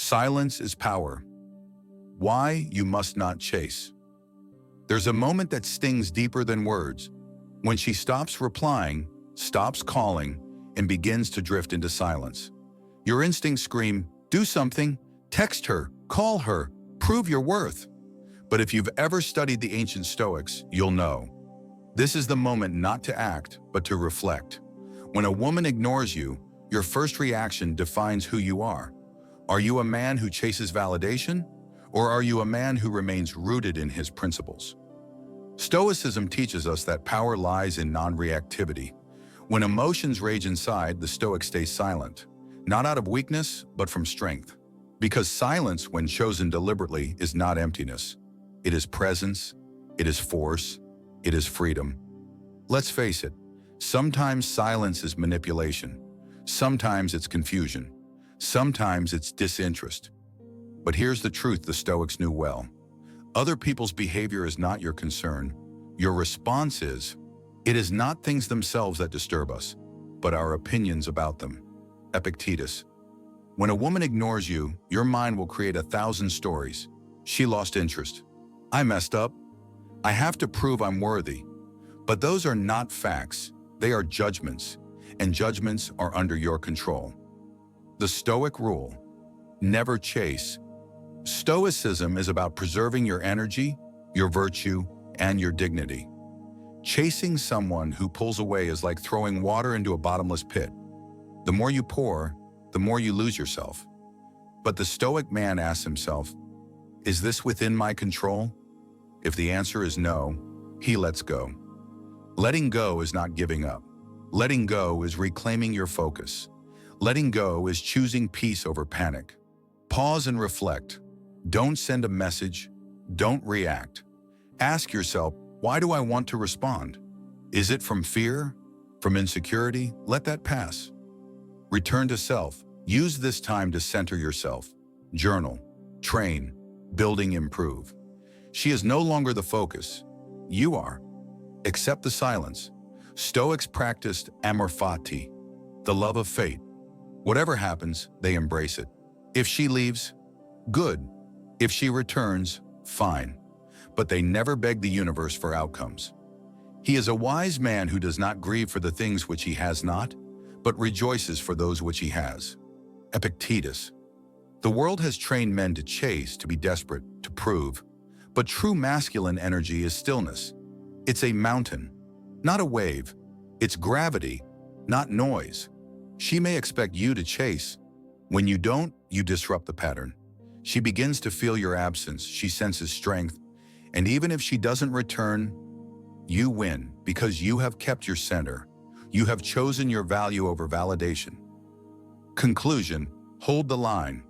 Silence is power. Why you must not chase. There's a moment that stings deeper than words, when she stops replying, stops calling, and begins to drift into silence. Your instincts scream, do something, text her, call her, prove your worth. But if you've ever studied the ancient Stoics, you'll know. This is the moment not to act, but to reflect. When a woman ignores you, your first reaction defines who you are. Are you a man who chases validation? Or are you a man who remains rooted in his principles? Stoicism teaches us that power lies in non-reactivity. When emotions rage inside, the Stoic stays silent, not out of weakness, but from strength. Because silence, when chosen deliberately, is not emptiness. It is presence, it is force, it is freedom. Let's face it, sometimes silence is manipulation. Sometimes it's confusion. Sometimes it's disinterest. But here's the truth the Stoics knew well. Other people's behavior is not your concern. Your response is. It is not things themselves that disturb us, but our opinions about them. Epictetus. When a woman ignores you, your mind will create 1,000 stories. She lost interest. I messed up. I have to prove I'm worthy. But those are not facts. They are judgments, and judgments are under your control. The Stoic rule: never chase. Stoicism is about preserving your energy, your virtue, and your dignity. Chasing someone who pulls away is like throwing water into a bottomless pit. The more you pour, the more you lose yourself. But the Stoic man asks himself, is this within my control? If the answer is no, he lets go. Letting go is not giving up. Letting go is reclaiming your focus. Letting go is choosing peace over panic. Pause and reflect. Don't send a message. Don't react. Ask yourself, why do I want to respond? Is it from fear? From insecurity? Let that pass. Return to self. Use this time to center yourself. Journal, train, building, improve. She is no longer the focus. You are. Accept the silence. Stoics practiced amor fati, the love of fate. Whatever happens, they embrace it. If she leaves, good. If she returns, fine. But they never beg the universe for outcomes. He is a wise man who does not grieve for the things which he has not, but rejoices for those which he has. Epictetus. The world has trained men to chase, to be desperate, to prove. But true masculine energy is stillness. It's a mountain, not a wave. It's gravity, not noise. She may expect you to chase. When you don't, you disrupt the pattern. She begins to feel your absence. She senses strength. And even if she doesn't return, you win because you have kept your center. You have chosen your value over validation. Conclusion: hold the line.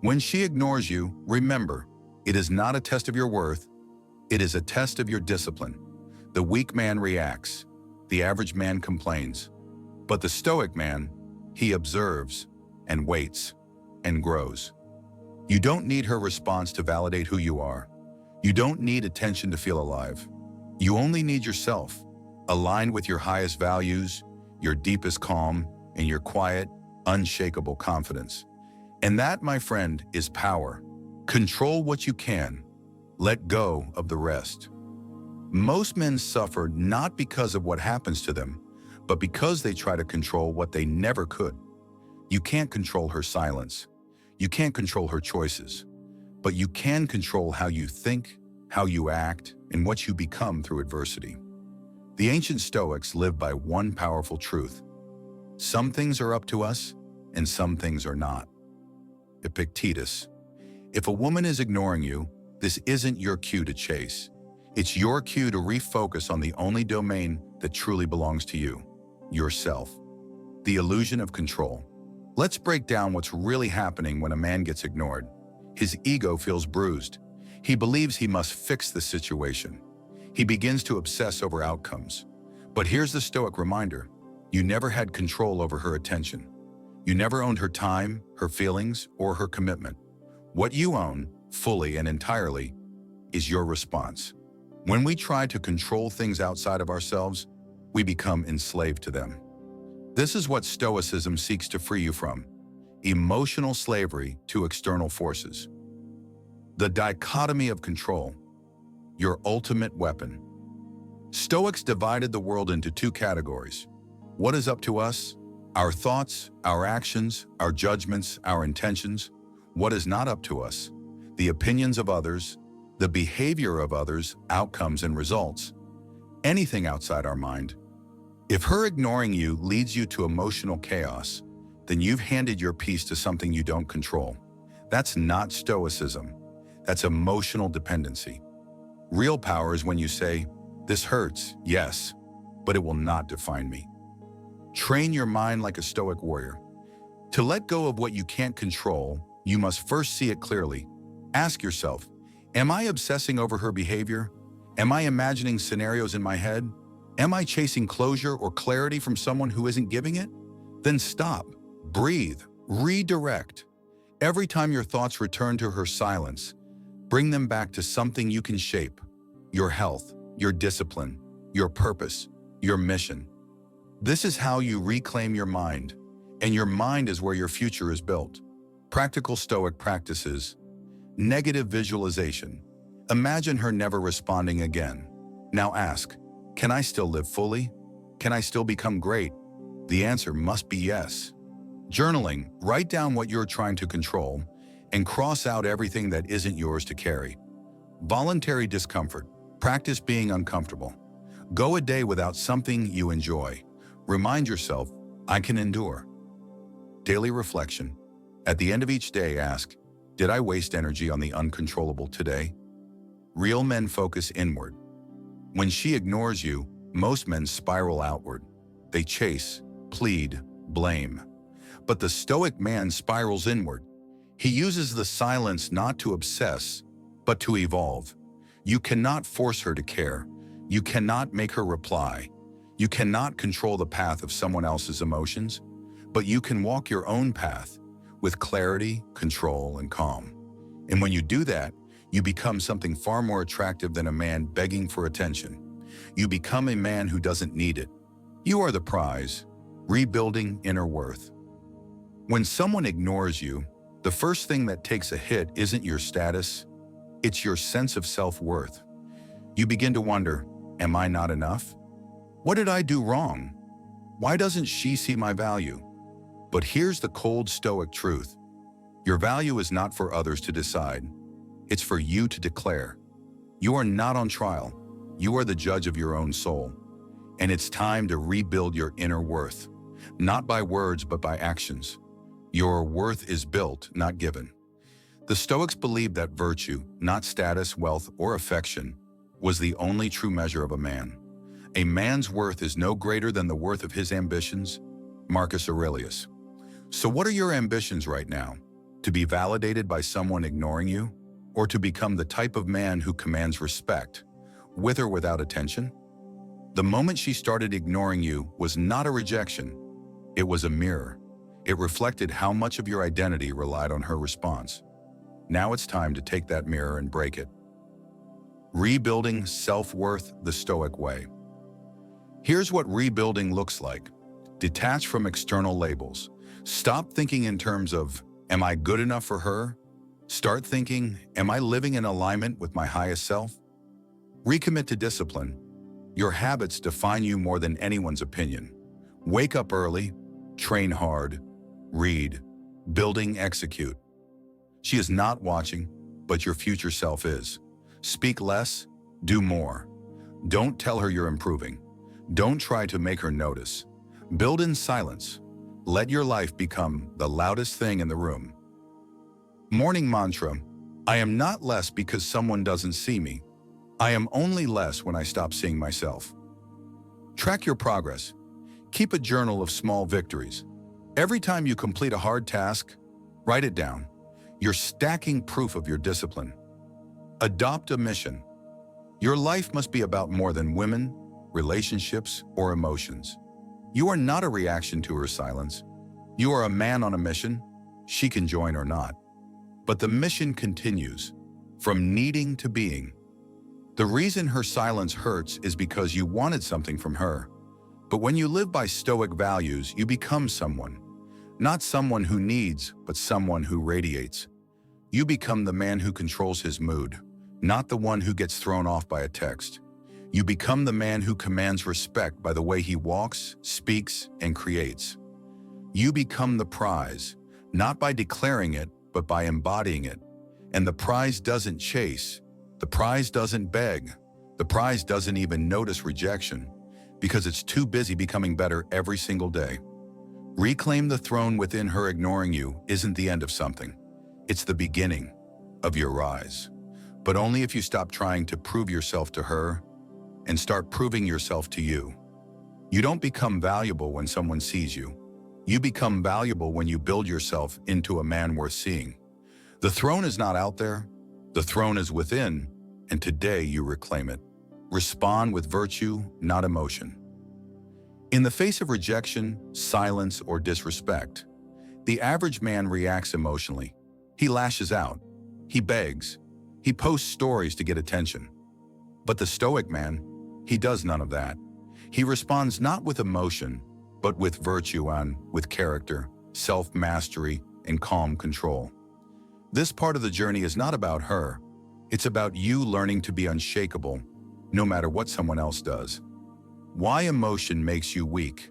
When she ignores you, remember, it is not a test of your worth. It is a test of your discipline. The weak man reacts. The average man complains. But the Stoic man, he observes and waits and grows. You don't need her response to validate who you are. You don't need attention to feel alive. You only need yourself, aligned with your highest values, your deepest calm, and your quiet, unshakable confidence. And that, my friend, is power. Control what you can. Let go of the rest. Most men suffer not because of what happens to them, but because they try to control what they never could. You can't control her silence. You can't control her choices. But you can control how you think, how you act, and what you become through adversity. The ancient Stoics lived by one powerful truth. Some things are up to us, and some things are not. Epictetus. If a woman is ignoring you, this isn't your cue to chase. It's your cue to refocus on the only domain that truly belongs to you, yourself. The illusion of control. Let's break down what's really happening when a man gets ignored. His ego feels bruised. He believes he must fix the situation. He begins to obsess over outcomes. But here's the Stoic reminder. You never had control over her attention. You never owned her time, her feelings, or her commitment. What you own, fully and entirely, is your response. When we try to control things outside of ourselves, we become enslaved to them. This is what Stoicism seeks to free you from. emotional slavery to external forces. The dichotomy of control, your ultimate weapon. Stoics divided the world into two categories. What is up to us? Our thoughts, our actions, our judgments, our intentions. What is not up to us? The opinions of others, the behavior of others, outcomes and results. Anything outside our mind. If her ignoring you leads you to emotional chaos, then you've handed your peace to something you don't control. That's not Stoicism. That's emotional dependency. Real power is when you say, "This hurts, yes, but it will not define me." Train your mind like a Stoic warrior. To let go of what you can't control, you must first see it clearly. Ask yourself, am I obsessing over her behavior? Am I imagining scenarios in my head? Am I chasing closure or clarity from someone who isn't giving it? Then stop, breathe, redirect. Every time your thoughts return to her silence, bring them back to something you can shape: your health, your discipline, your purpose, your mission. This is how you reclaim your mind, and your mind is where your future is built. Practical Stoic practices. Negative visualization. Imagine her never responding again. Now ask, can I still live fully? Can I still become great? The answer must be yes. Journaling. Write down what you're trying to control and cross out everything that isn't yours to carry. Voluntary discomfort. Practice being uncomfortable. Go a day without something you enjoy. Remind yourself, I can endure. Daily reflection. At the end of each day, ask, did I waste energy on the uncontrollable today? Real men focus inward. When she ignores you, most men spiral outward. They chase, plead, blame. But the Stoic man spirals inward. He uses the silence not to obsess, but to evolve. You cannot force her to care. You cannot make her reply. You cannot control the path of someone else's emotions, but you can walk your own path with clarity, control, and calm. And when you do that, you become something far more attractive than a man begging for attention. You become a man who doesn't need it. You are the prize, rebuilding inner worth. When someone ignores you, the first thing that takes a hit isn't your status, it's your sense of self-worth. You begin to wonder, am I not enough? What did I do wrong? Why doesn't she see my value? But here's the cold Stoic truth. Your value is not for others to decide. It's for you to declare. You are not on trial. You are the judge of your own soul. And it's time to rebuild your inner worth, not by words, but by actions. Your worth is built, not given. The Stoics believed that virtue, not status, wealth, or affection, was the only true measure of a man. A man's worth is no greater than the worth of his ambitions. Marcus Aurelius. So what are your ambitions right now? To be validated by someone ignoring you? Or to become the type of man who commands respect, with or without attention? The moment she started ignoring you was not a rejection. It was a mirror. It reflected how much of your identity relied on her response. Now it's time to take that mirror and break it. Rebuilding self-worth the Stoic way. Here's what rebuilding looks like. Detach from external labels. Stop thinking in terms of, am I good enough for her? Start thinking, am I living in alignment with my highest self? Recommit to discipline. Your habits define you more than anyone's opinion. Wake up early, train hard, read, building, execute. She is not watching, but your future self is. Speak less, do more. Don't tell her you're improving. Don't try to make her notice. Build in silence. Let your life become the loudest thing in the room. Morning mantra. I am not less because someone doesn't see me. I am only less when I stop seeing myself. Track your progress. Keep a journal of small victories. Every time you complete a hard task, write it down. You're stacking proof of your discipline. Adopt a mission. Your life must be about more than women, relationships, or emotions. You are not a reaction to her silence. You are a man on a mission. She can join or not. But the mission continues, from needing to being. The reason her silence hurts is because you wanted something from her. But when you live by Stoic values, you become someone. Not someone who needs, but someone who radiates. You become the man who controls his mood, not the one who gets thrown off by a text. You become the man who commands respect by the way he walks, speaks, and creates. You become the prize, not by declaring it, but by embodying it. And the prize doesn't chase. The prize doesn't beg. The prize doesn't even notice rejection, because it's too busy becoming better every single day. Reclaim the throne within her. Ignoring you isn't the end of something. It's the beginning of your rise. But only if you stop trying to prove yourself to her and start proving yourself to you. You don't become valuable when someone sees you. You become valuable when you build yourself into a man worth seeing. The throne is not out there. The throne is within, and today you reclaim it. Respond with virtue, not emotion. In the face of rejection, silence, or disrespect, the average man reacts emotionally. He lashes out. He begs. He posts stories to get attention. But the Stoic man, he does none of that. He responds not with emotion, but with virtue and with character, self-mastery, and calm control. This part of the journey is not about her. It's about you learning to be unshakable, no matter what someone else does. Why emotion makes you weak?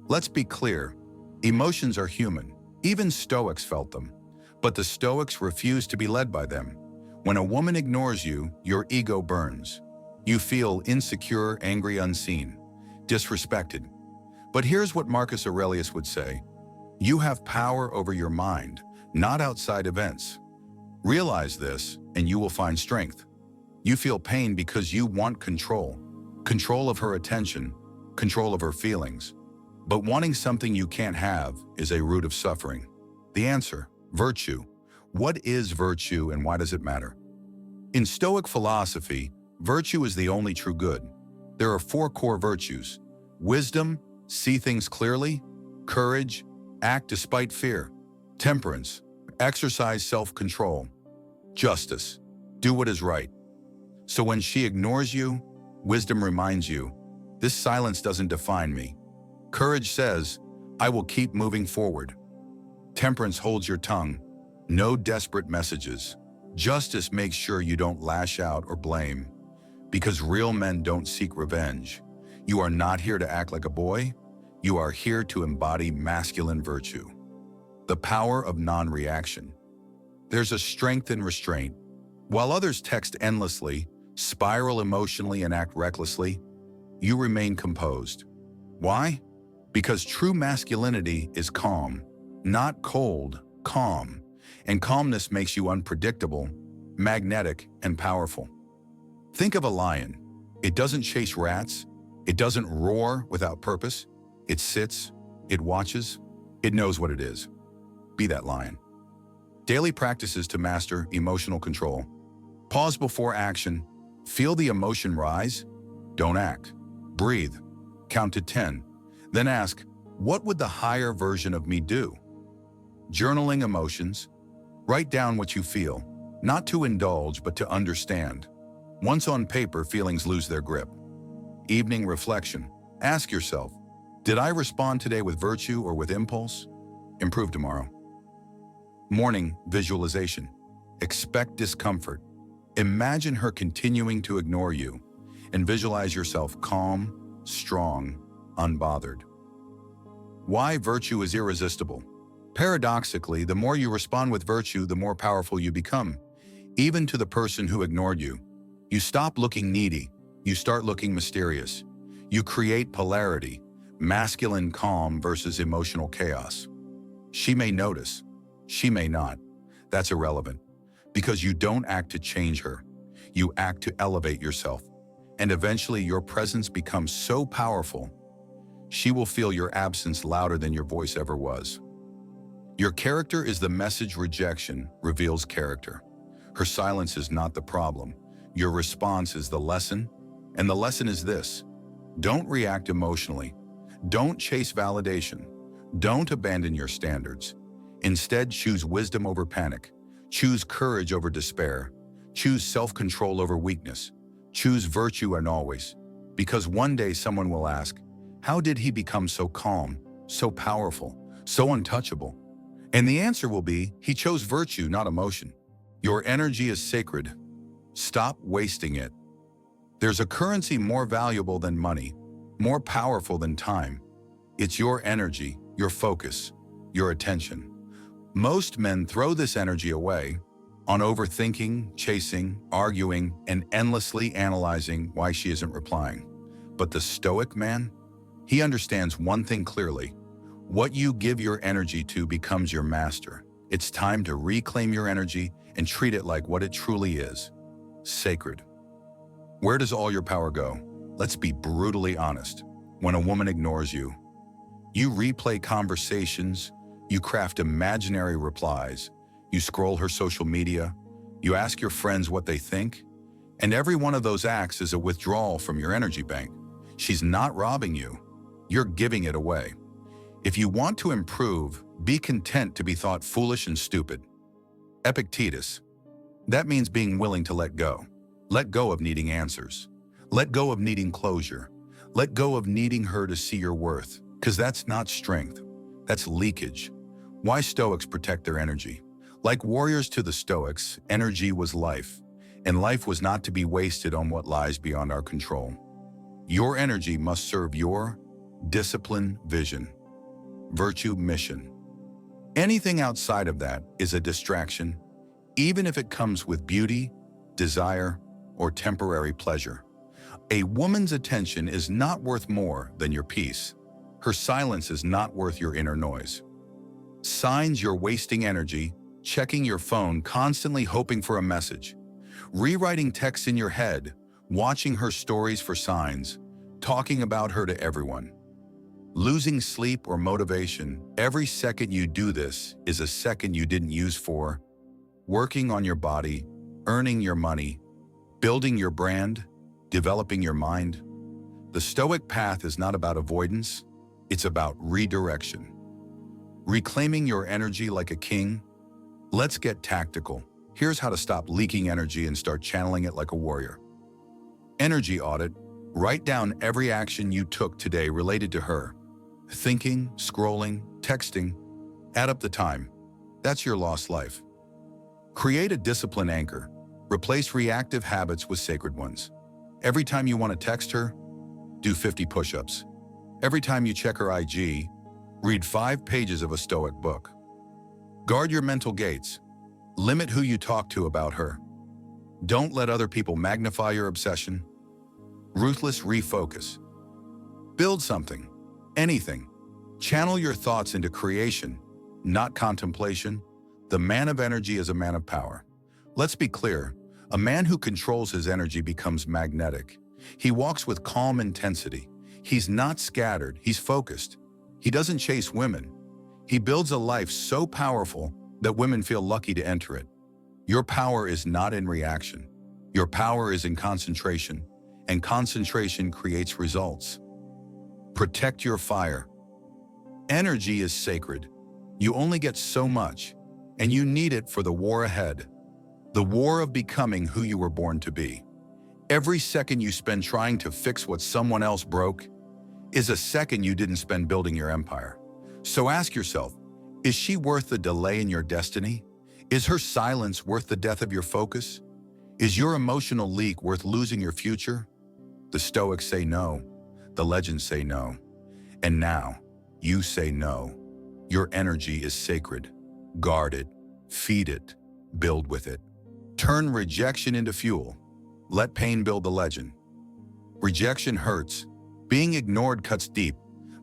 Let's be clear. Emotions are human. Even Stoics felt them. But the Stoics refuse to be led by them. When a woman ignores you, your ego burns. You feel insecure, angry, unseen, disrespected. But here's what Marcus Aurelius would say. You have power over your mind, not outside events. Realize this, and you will find strength. You feel pain because you want control. Control of her attention, control of her feelings. But wanting something you can't have is a root of suffering. The answer, virtue. What is virtue and why does it matter? In Stoic philosophy, virtue is the only true good. There are 4 core virtues: wisdom, see things clearly; courage, act despite fear; temperance, exercise self-control; justice, do what is right. So when she ignores you, wisdom reminds you, this silence doesn't define me. Courage says, I will keep moving forward. Temperance holds your tongue. No desperate messages. Justice makes sure you don't lash out or blame. Because real men don't seek revenge. You are not here to act like a boy. You are here to embody masculine virtue. The power of non-reaction. There's a strength in restraint. While others text endlessly, spiral emotionally, and act recklessly, you remain composed. Why? Because true masculinity is calm, not cold, calm. And calmness makes you unpredictable, magnetic, and powerful. Think of a lion. It doesn't chase rats. It doesn't roar without purpose. It sits, it watches, it knows what it is. Be that lion. Daily practices to master emotional control. Pause before action. Feel the emotion rise. Don't act. Breathe. Count to 10. Then ask, what would the higher version of me do? Journaling emotions. Write down what you feel, not to indulge, but to understand. Once on paper, feelings lose their grip. Evening reflection. Ask yourself, did I respond today with virtue or with impulse? Improve tomorrow. Morning visualization. Expect discomfort. Imagine her continuing to ignore you and visualize yourself calm, strong, unbothered. Why virtue is irresistible? Paradoxically, the more you respond with virtue, the more powerful you become. Even to the person who ignored you. You stop looking needy. You start looking mysterious. You create polarity, masculine calm versus emotional chaos. She may notice. She may not. That's irrelevant. Because you don't act to change her. You act to elevate yourself. And eventually your presence becomes so powerful, she will feel your absence louder than your voice ever was. Your character is the message. Rejection reveals character. Her silence is not the problem. Your response is the lesson. And the lesson is this: don't react emotionally. Don't chase validation. Don't abandon your standards. Instead, choose wisdom over panic. Choose courage over despair. Choose self-control over weakness. Choose virtue and always. Because one day someone will ask, how did he become so calm, so powerful, so untouchable? And the answer will be, he chose virtue, not emotion. Your energy is sacred. Stop wasting it. There's a currency more valuable than money, more powerful than time. It's your energy, your focus, your attention. Most men throw this energy away on overthinking, chasing, arguing, and endlessly analyzing why she isn't replying. But the Stoic man, he understands one thing clearly. What you give your energy to becomes your master. It's time to reclaim your energy and treat it like what it truly is, sacred. Where does all your power go? Let's be brutally honest. When a woman ignores you, you replay conversations, you craft imaginary replies, you scroll her social media, you ask your friends what they think, and every one of those acts is a withdrawal from your energy bank. She's not robbing you, you're giving it away. If you want to improve, be content to be thought foolish and stupid. Epictetus. That means being willing to let go. Let go of needing answers. Let go of needing closure. Let go of needing her to see your worth, because that's not strength, that's leakage. Why Stoics protect their energy? Like warriors to the Stoics, energy was life, and life was not to be wasted on what lies beyond our control. Your energy must serve your discipline, vision, virtue, mission. Anything outside of that is a distraction, even if it comes with beauty, desire, or temporary pleasure. A woman's attention is not worth more than your peace. Her silence is not worth your inner noise. Signs you're wasting energy, checking your phone, constantly hoping for a message, rewriting texts in your head, watching her stories for signs, talking about her to everyone. Losing sleep or motivation, every second you do this is a second you didn't use for working on your body, earning your money, building your brand, developing your mind. The Stoic path is not about avoidance, it's about redirection. Reclaiming your energy like a king. Let's get tactical. Here's how to stop leaking energy and start channeling it like a warrior. Energy audit. Write down every action you took today related to her. Thinking, scrolling, texting. Add up the time. That's your lost life. Create a discipline anchor. Replace reactive habits with sacred ones. Every time you want to text her, do 50 push-ups. Every time you check her IG, read 5 pages of a Stoic book. Guard your mental gates. Limit who you talk to about her. Don't let other people magnify your obsession. Ruthless refocus. Build something, anything. Channel your thoughts into creation, not contemplation. The man of energy is a man of power. Let's be clear, a man who controls his energy becomes magnetic. He walks with calm intensity. He's not scattered, he's focused. He doesn't chase women. He builds a life so powerful that women feel lucky to enter it. Your power is not in reaction. Your power is in concentration, and concentration creates results. Protect your fire. Energy is sacred. You only get so much, and you need it for the war ahead. The war of becoming who you were born to be. Every second you spend trying to fix what someone else broke is a second you didn't spend building your empire. So ask yourself, is she worth the delay in your destiny? Is her silence worth the death of your focus? Is your emotional leak worth losing your future? The Stoics say no. The legends say no. And now, you say no. Your energy is sacred. Guard it, feed it, build with it. Turn rejection into fuel. Let pain build the legend. Rejection hurts. Being ignored cuts deep.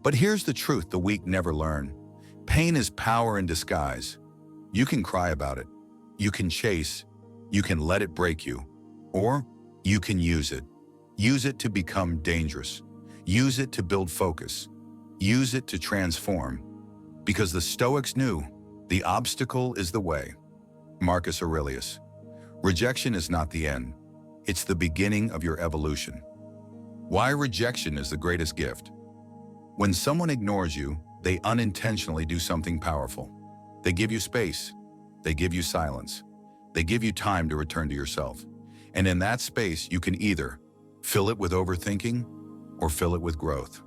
But here's the truth the weak never learn. Pain is power in disguise. You can cry about it. You can chase. You can let it break you. Or you can use it. Use it to become dangerous. Use it to build focus. Use it to transform. Because the Stoics knew the obstacle is the way. Marcus Aurelius. Rejection is not the end. It's the beginning of your evolution. Why rejection is the greatest gift. When someone ignores you, they unintentionally do something powerful. They give you space. They give you silence. They give you time to return to yourself. And in that space, you can either fill it with overthinking or fill it with growth.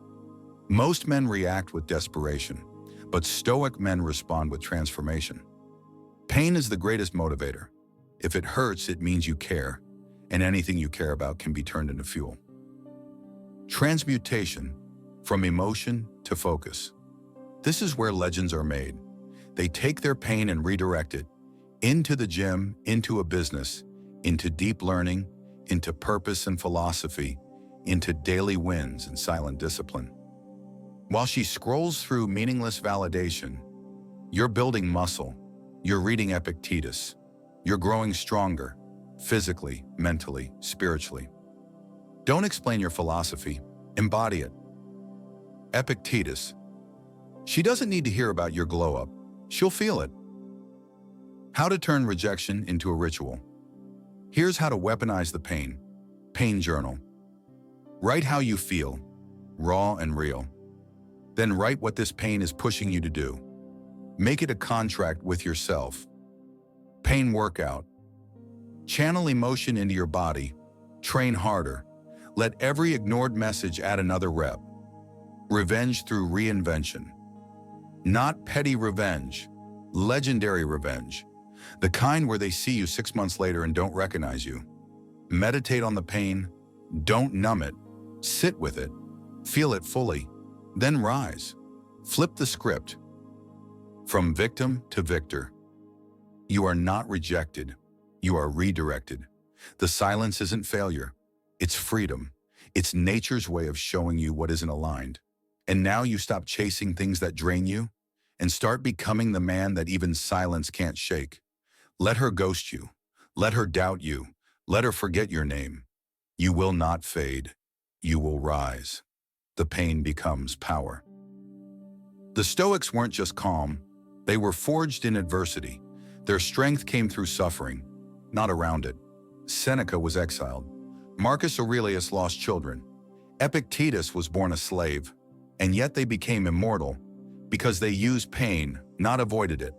Most men react with desperation, but Stoic men respond with transformation. Pain is the greatest motivator. If it hurts, it means you care, and anything you care about can be turned into fuel. Transmutation, from emotion to focus. This is where legends are made. They take their pain and redirect it into the gym, into a business, into deep learning, into purpose and philosophy, into daily wins and silent discipline. While she scrolls through meaningless validation, you're building muscle, you're reading Epictetus, you're growing stronger, physically, mentally, spiritually. Don't explain your philosophy, embody it. Epictetus. She doesn't need to hear about your glow-up, she'll feel it. How to turn rejection into a ritual. Here's how to weaponize the pain. Pain journal. Write how you feel, raw and real. Then write what this pain is pushing you to do. Make it a contract with yourself. Pain workout. Channel emotion into your body. Train harder. Let every ignored message add another rep. Revenge through reinvention. Not petty revenge, legendary revenge. The kind where they see you 6 months later and don't recognize you. Meditate on the pain. Don't numb it. Sit with it. Feel it fully. Then rise. Flip the script. From victim to victor. You are not rejected. You are redirected. The silence isn't failure. It's freedom. It's nature's way of showing you what isn't aligned. And now you stop chasing things that drain you and start becoming the man that even silence can't shake. Let her ghost you. Let her doubt you. Let her forget your name. You will not fade. You will rise. The pain becomes power. The Stoics weren't just calm. They were forged in adversity. Their strength came through suffering, not around it. Seneca was exiled. Marcus Aurelius lost children. Epictetus was born a slave. And yet they became immortal because they used pain, not avoided it.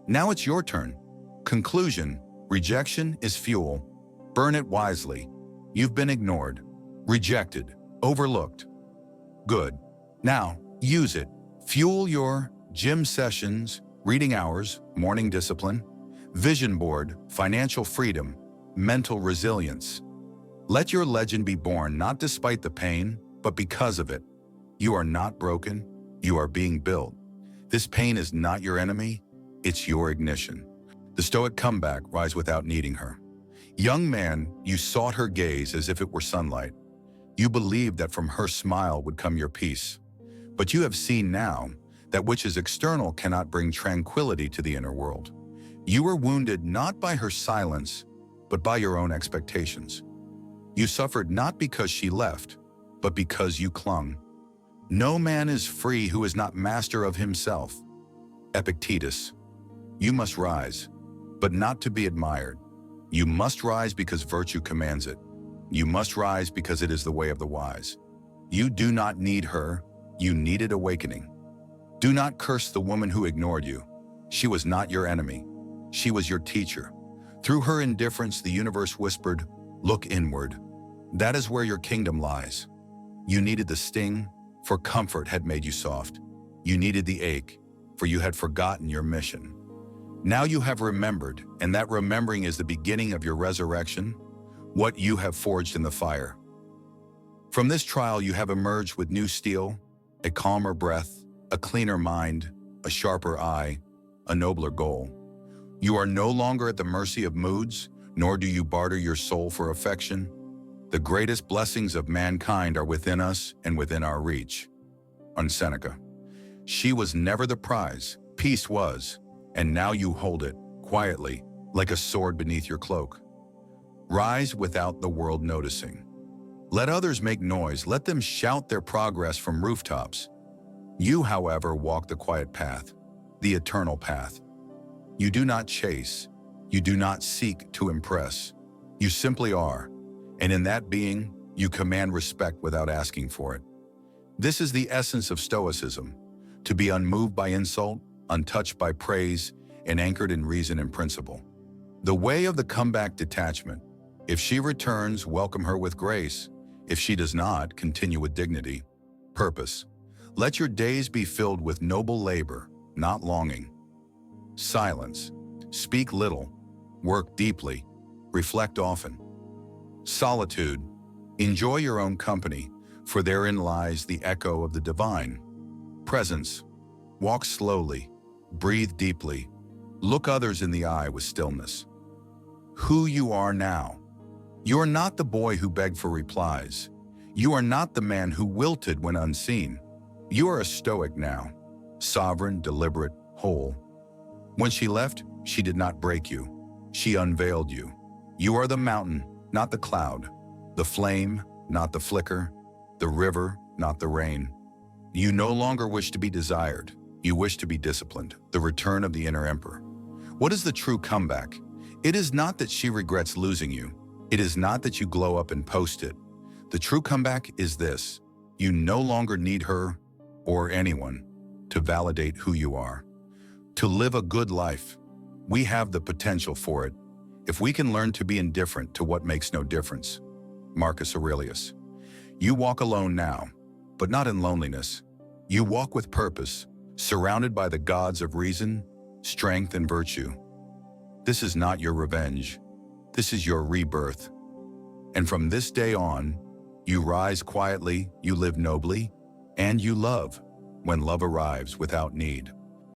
Now it's your turn. Conclusion: rejection is fuel. Burn it wisely. You've been ignored, rejected, overlooked. Good. Now, use it. Fuel your gym sessions, reading hours, morning discipline, vision board, financial freedom, mental resilience. Let your legend be born not despite the pain, but because of it. You are not broken. You are being built. This pain is not your enemy. It's your ignition. The Stoic comeback: rise without needing her. Young man, you sought her gaze as if it were sunlight. You believed that from her smile would come your peace. But you have seen now that which is external cannot bring tranquility to the inner world. You were wounded not by her silence, but by your own expectations. You suffered not because she left, but because you clung. No man is free who is not master of himself. Epictetus. You must rise, but not to be admired. You must rise because virtue commands it. You must rise because it is the way of the wise. You do not need her, you needed awakening. Do not curse the woman who ignored you. She was not your enemy. She was your teacher. Through her indifference, the universe whispered, look inward. That is where your kingdom lies. You needed the sting, for comfort had made you soft. You needed the ache, for you had forgotten your mission. Now you have remembered, and that remembering is the beginning of your resurrection, what you have forged in the fire. From this trial you have emerged with new steel, a calmer breath, a cleaner mind, a sharper eye, a nobler goal. You are no longer at the mercy of moods, nor do you barter your soul for affection. The greatest blessings of mankind are within us and within our reach. On Seneca. She was never the prize, peace was, and now you hold it, quietly, like a sword beneath your cloak. Rise without the world noticing. Let others make noise, let them shout their progress from rooftops. You, however, walk the quiet path, the eternal path. You do not chase, you do not seek to impress. You simply are, and in that being, you command respect without asking for it. This is the essence of Stoicism, to be unmoved by insult, untouched by praise, and anchored in reason and principle. The way of the comeback detachment. If she returns, welcome her with grace. If she does not, continue with dignity. Purpose. Let your days be filled with noble labor, not longing. Silence. Speak little. Work deeply. Reflect often. Solitude. Enjoy your own company, for therein lies the echo of the divine. Presence. Walk slowly. Breathe deeply. Look others in the eye with stillness. Who you are now. You are not the boy who begged for replies. You are not the man who wilted when unseen. You are a Stoic now, sovereign, deliberate, whole. When she left, she did not break you. She unveiled you. You are the mountain, not the cloud, the flame, not the flicker, the river, not the rain. You no longer wish to be desired. You wish to be disciplined, the return of the inner emperor. What is the true comeback? It is not that she regrets losing you. It is not that you glow up and post it. The true comeback is this: you no longer need her or anyone to validate who you are. To live a good life, we have the potential for it if we can learn to be indifferent to what makes no difference. Marcus Aurelius. You walk alone now, but not in loneliness. You walk with purpose, surrounded by the gods of reason, strength, and virtue. This is not your revenge. This is your rebirth. And from this day on, you rise quietly, you live nobly, and you love when love arrives without need.